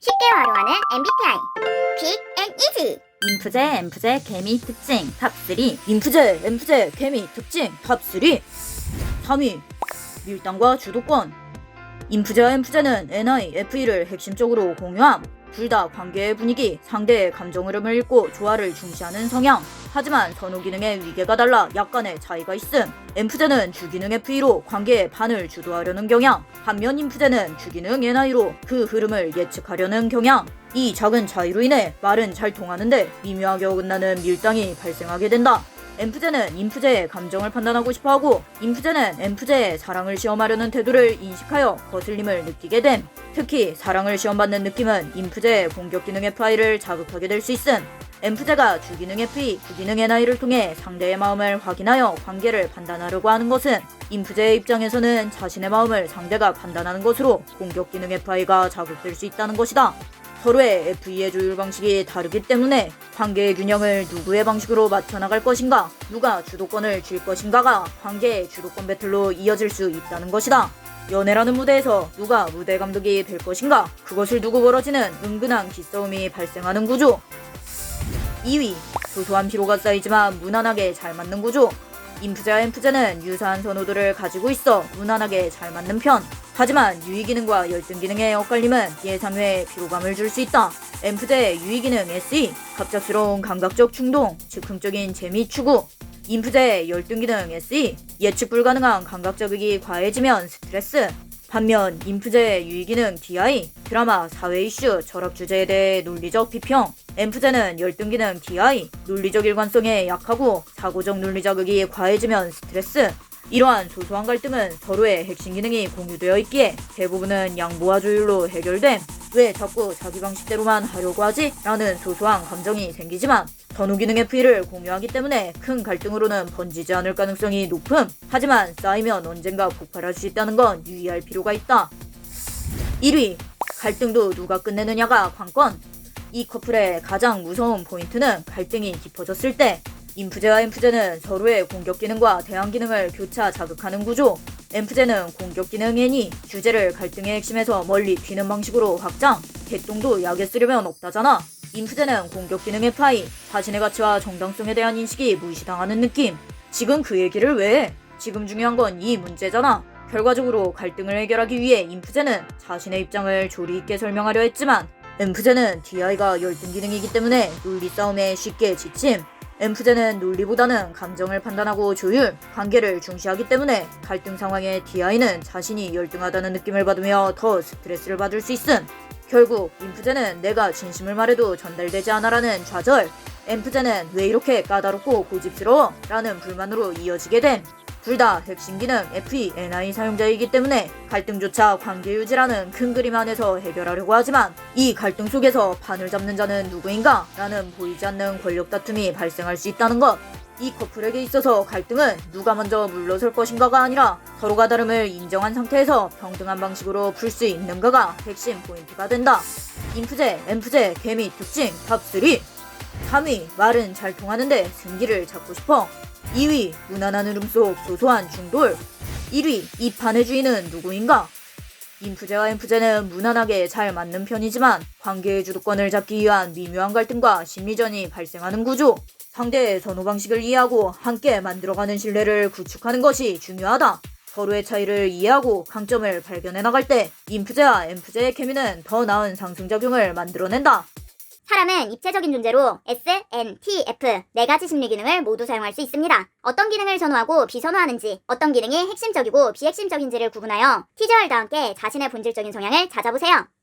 쉽게 활용하는 MBTI 퀵 앤 이지. 인프제, 엠프제, 개미 특징 탑3. 인프제, 엠프제, 개미 특징 탑3. 3위, 밀당과 주도권. 인프제와 엠프제는 NI, FE를 핵심적으로 공유함. 둘 다 관계의 분위기, 상대의 감정 흐름을 읽고 조화를 중시하는 성향. 하지만 선호 기능의 위계가 달라 약간의 차이가 있음. 엠프제는 주기능 FE로 관계의 반을 주도하려는 경향. 반면 인프제는 주기능 NI로 그 흐름을 예측하려는 경향. 이 작은 차이로 인해 말은 잘 통하는데 미묘하게 어긋나는 밀당이 발생하게 된다. 엠프제는 인프제의 감정을 판단하고 싶어하고 인프제는 엠프제의 사랑을 시험하려는 태도를 인식하여 거슬림을 느끼게 됨. 특히 사랑을 시험받는 느낌은 인프제의 공격 기능 FI를 자극하게 될 수 있음. 엠프제가 주기능 FE, 주기능 NI를 통해 상대의 마음을 확인하여 관계를 판단하려고 하는 것은 인프제의 입장에서는 자신의 마음을 상대가 판단하는 것으로 공격 기능 FI가 자극될 수 있다는 것이다. 서로의 FE의 조율 방식이 다르기 때문에 관계의 균형을 누구의 방식으로 맞춰나갈 것인가, 누가 주도권을 쥘 것인가가 관계의 주도권 배틀로 이어질 수 있다는 것이다. 연애라는 무대에서 누가 무대 감독이 될 것인가, 그것을 두고 벌어지는 은근한 기싸움이 발생하는 구조. 2위, 소소한 피로가 쌓이지만 무난하게 잘 맞는 구조. 인프제와 엠프제는 유사한 선호도를 가지고 있어 무난하게 잘 맞는 편. 하지만 유의기능과 열등기능의 엇갈림은 예상 외에 피로감을 줄 수 있다. 엠프제의 유의기능 SE, 갑작스러운 감각적 충동, 즉흥적인 재미 추구. 인프제의 열등기능 SE, 예측 불가능한 감각 자극이 과해지면 스트레스. 반면 인프제의 유의기능 DI, 드라마, 사회 이슈, 철학 주제에 대해 논리적 비평. 엠프제는 열등기능 DI, 논리적 일관성에 약하고 사고적 논리 자극이 과해지면 스트레스. 이러한 소소한 갈등은 서로의 핵심 기능이 공유되어 있기에 대부분은 양보와 조율로 해결됨. 왜 자꾸 자기 방식대로만 하려고 하지? 라는 소소한 감정이 생기지만 선호 기능 FE를 공유하기 때문에 큰 갈등으로는 번지지 않을 가능성이 높음. 하지만 쌓이면 언젠가 폭발할 수 있다는 건 유의할 필요가 있다. 1위, 갈등도 누가 끝내느냐가 관건. 이 커플의 가장 무서운 포인트는 갈등이 깊어졌을 때 인프제와 엠프제는 서로의 공격 기능과 대항 기능을 교차 자극하는 구조. 엠프제는 공격 기능 N이 주제를 갈등의 핵심에서 멀리 튀는 방식으로 확장. 개똥도 약에 쓰려면 없다잖아. 인프제는 공격 기능 FI, 자신의 가치와 정당성에 대한 인식이 무시당하는 느낌. 지금 그 얘기를 왜 해? 지금 중요한 건 이 문제잖아. 결과적으로 갈등을 해결하기 위해 인프제는 자신의 입장을 조리 있게 설명하려 했지만 엠프제는 DI가 열등 기능이기 때문에 논리 싸움에 쉽게 지침. 엠프제는 논리보다는 감정을 판단하고 조율, 관계를 중시하기 때문에 갈등 상황에 DI는 자신이 열등하다는 느낌을 받으며 더 스트레스를 받을 수 있음. 결국 인프제는 내가 진심을 말해도 전달되지 않아라는 좌절, 엠프제는 왜 이렇게 까다롭고 고집스러워? 라는 불만으로 이어지게 됨. 둘 다 핵심 기능 FE, NI 사용자이기 때문에 갈등조차 관계 유지라는 큰 그림 안에서 해결하려고 하지만 이 갈등 속에서 판을 잡는 자는 누구인가? 라는 보이지 않는 권력 다툼이 발생할 수 있다는 것. 이 커플에게 있어서 갈등은 누가 먼저 물러설 것인가가 아니라 서로가 다름을 인정한 상태에서 평등한 방식으로 풀 수 있는가가 핵심 포인트가 된다. 인프제, 엠프제, 개미 특징 탑3. 3위, 말은 잘 통하는데 승기를 찾고 싶어. 2위, 무난한 흐름 속 소소한 충돌. 1위, 이 판의 주인은 누구인가? 인프제와 엠프제는 무난하게 잘 맞는 편이지만 관계의 주도권을 잡기 위한 미묘한 갈등과 심리전이 발생하는 구조. 상대의 선호 방식을 이해하고 함께 만들어가는 신뢰를 구축하는 것이 중요하다. 서로의 차이를 이해하고 강점을 발견해 나갈 때 인프제와 엠프제의 케미는 더 나은 상승작용을 만들어낸다. 사람은 입체적인 존재로 S, N, T, F 4가지 심리 기능을 모두 사용할 수 있습니다. 어떤 기능을 선호하고 비선호하는지, 어떤 기능이 핵심적이고 비핵심적인지를 구분하여 티저얼과 함께 자신의 본질적인 성향을 찾아보세요.